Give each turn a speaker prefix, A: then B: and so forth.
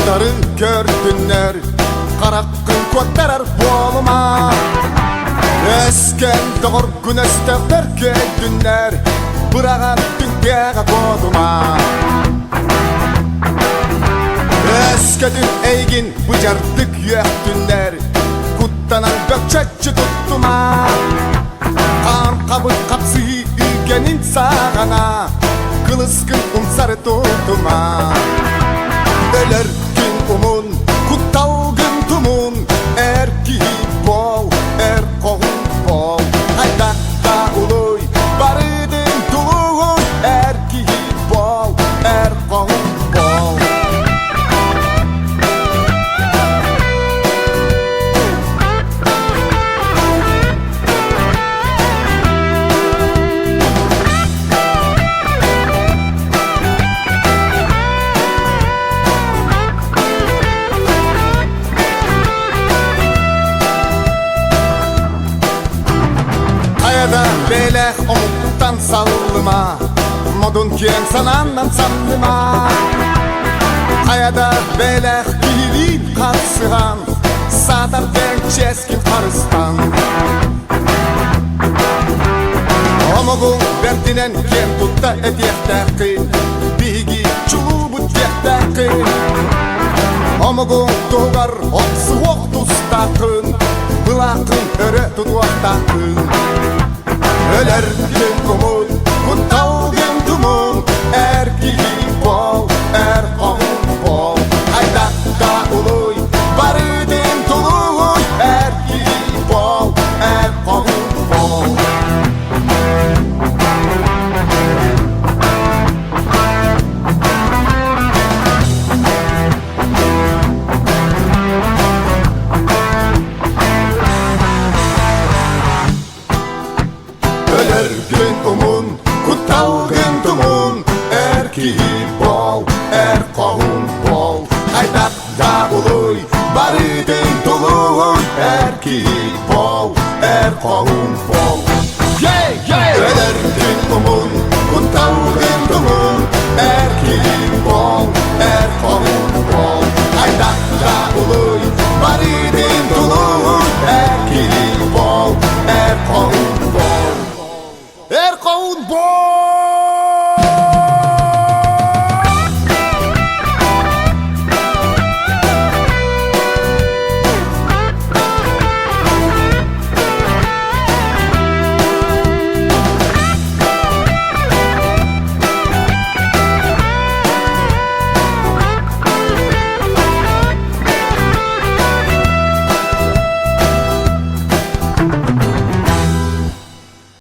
A: Bulutları gördünler, kara gün kotarar boluma. Esken doğur güneşler gördünler, bırakan dünyaya koduma. Eskedin eygin bıcardık yöktünler, kuttanan gökçekçi tuttuma. Kan kabı kapsı ülkenin sağına, kılıskın sarı tutuma. Öler gün umun, kuttal gün tumun, erki bol, kohun bol. Hayda da uluy, barıdın tuluy, erki bol, kohun bol. Hayada belek omuktan sallıma, modun kien sanandan sandıma. Hayada belek bilin karsıhan, sadar ben çeskin karıstan. Omogun berdinen kien tutta etiyektekin, bigi çulubu tiyektekin. Omogun tuğar oksu oktustakın, bılakın öre tutuaktakın. Öler gün kumun, kuttal gün tumun, erki bol, kohun bol. Hayda da uluy, barıdın tuluy, erki bol, kohun bol. Öler gün umun, kuttal gün tumun, erki bol, kohun bol. Hayda da uluy, barıdın tuluy, erki bol, kohun bol. Öler gün umun,